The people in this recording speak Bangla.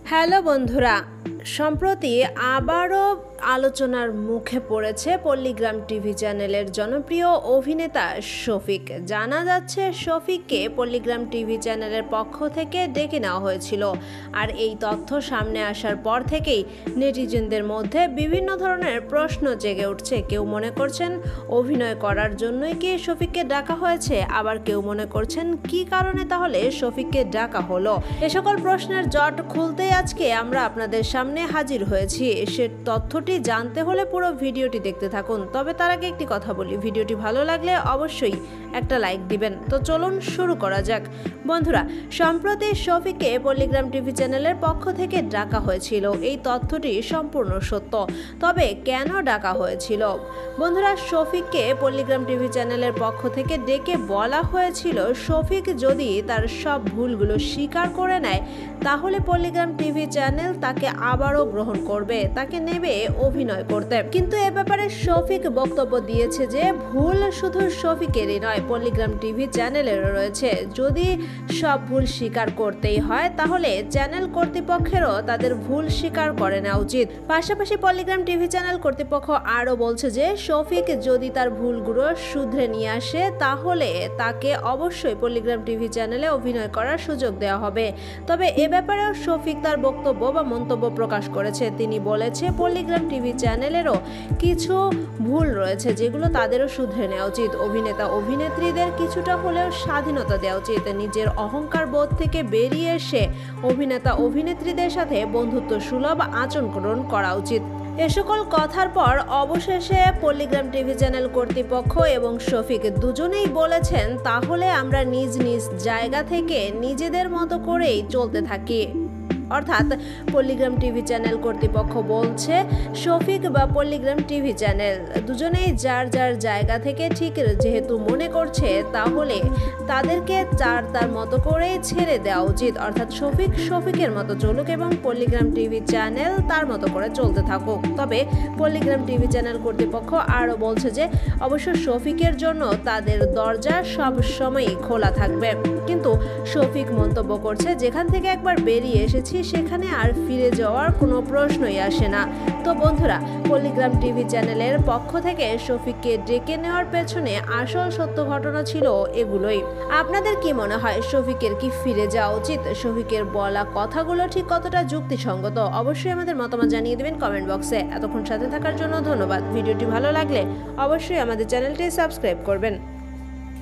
হ্যালো বন্ধুরা, সম্প্রতি আবারও আলোচনার মুখে পড়েছে পল্লীগ্রাম টিভি চ্যানেলের জনপ্রিয় অভিনেতা শফিক। জানা যাচ্ছে শফিককে পল্লীগ্রাম টিভি চ্যানেলের পক্ষ থেকে ডেকে নেওয়া হয়েছিল। আর এই তথ্য সামনে আসার পর থেকেই নেটিজেনদের মধ্যে বিভিন্ন ধরনের প্রশ্ন জেগে উঠছে। কেউ মনে করছেন অভিনয় করার জন্যই কি শফিককে ডাকা হয়েছে, আবার কেউ মনে করছেন কি কারণে তাহলে শফিককে ডাকা হলো। এ সকল প্রশ্নের জট খুলতেই আজকে আমরা আপনাদের সামনে হাজির হয়েছি। সে তথ্যটি জানতে হলে পুরো ভিডিওটি দেখতে থাকুন। তবে তার আগে একটি কথা বলি, ভিডিওটি ভালো লাগলে অবশ্যই একটা লাইক দিবেন। তো চলুন শুরু করা যাক। বন্ধুরা, সম্প্রতি শফিককে পল্লীগ্রাম টিভি চ্যানেলের পক্ষ থেকে ডাকা হয়েছিল, এই তথ্যটি সম্পূর্ণ সত্য। তবে কেন ডাকা হয়েছিল? বন্ধুরা, শফিককে পল্লীগ্রাম টিভি চ্যানেলের পক্ষ থেকে ডেকে বলা হয়েছিল শফিক যদি তার সব ভুলগুলো স্বীকার করে নেয় তাহলে পল্লীগ্রাম টিভি চ্যানেল তাকে আবারও গ্রহণ করবে, তাকে নেবে অভিনয় করতে। কিন্তু এ ব্যাপারে শফিক বক্তব্য দিয়েছে যে ভুল শুধু শফিকেরই নয়, পল্লীগ্রাম টিভি চ্যানেলেরও রয়েছে। যদি সব ভুল স্বীকার করতেই হয় তাহলে চ্যানেল কর্তৃপক্ষেরও তাদের ভুল স্বীকার করে নেওয়া উচিত। পাশাপাশি পল্লীগ্রাম টিভি চ্যানেল কর্তৃপক্ষ আরও বলছে যে শফিক যদি তার ভুলগুলো শুধরে নিয়ে আসে তাহলে তাকে অবশ্যই পল্লীগ্রাম টিভি চ্যানেলে অভিনয় করার সুযোগ দেওয়া হবে। তবে এ ব্যাপারেও শফিক তার বক্তব্য বা মন্তব্য প্রকাশ করেছে। তিনি বলেছে পল্লীগ্রাম টিভি চ্যানেলেরও কিছু ভুল রয়েছে যেগুলো তাদেরও শুধরে নেওয়া উচিত। অভিনেতা অভিনেত্রীদের কিছুটা হলেও স্বাধীনতা দেওয়া উচিত। নিজের অহংকার বোধ থেকে বেরিয়ে এসে অভিনেতা অভিনেত্রীদের সাথে বন্ধুত্ব সুলভ আচরণ করা উচিত। এ সকল কথার পর অবশেষে পল্লীগ্রাম টিভি চ্যানেল কর্তৃপক্ষ এবং শফিক দুজনেই বলেছেন তাহলে আমরা নিজ নিজ জায়গা থেকে নিজেদের মতো করেই চলতে থাকি। অর্থাৎ পল্লীগ্রাম টিভি চ্যানেল কর্তৃপক্ষ বলছে শফিক বা পল্লীগ্রাম টিভি চ্যানেল দুজনেই যার যার জায়গা থেকে ঠিক যেহেতু মনে করছে তাহলে তাদেরকে তার মতো করে ছেড়ে দেওয়া উচিত। অর্থাৎ শফিক শফিকের মতো চলুক এবং পল্লীগ্রাম টিভি চ্যানেল তার মতো করে চলতে থাকুক। তবে পল্লীগ্রাম টিভি চ্যানেল কর্তৃপক্ষ আরও বলছে যে অবশ্য শফিকের জন্য তাদের দরজা সব সময়ই খোলা থাকবে। কিন্তু শফিক মন্তব্য করছে যেখান থেকে একবার বেরিয়ে এসেছি সেখানে আর ফিরে যাওয়ার কোনো প্রশ্নই আসে না। তো বন্ধুরা, পল্লীগ্রাম টিভি চ্যানেলের পক্ষ থেকে শফিককে ডেকে নেওয়ার পেছনে আসল সত্য ঘটনা ছিল এগুলোই। আপনাদের কি মনে হয়, শফিকের কি ফিরে যাওয়া উচিত? শফিকের বলা কথাগুলো ঠিক কতটা যুক্তিসঙ্গত? অবশ্যই আমাদের মতামত জানিয়ে দেবেন কমেন্ট বক্সে। এতক্ষণ সাথে থাকার জন্য ধন্যবাদ। ভিডিওটি ভালো লাগলে অবশ্যই আমাদের চ্যানেলটি সাবস্ক্রাইব করবেন।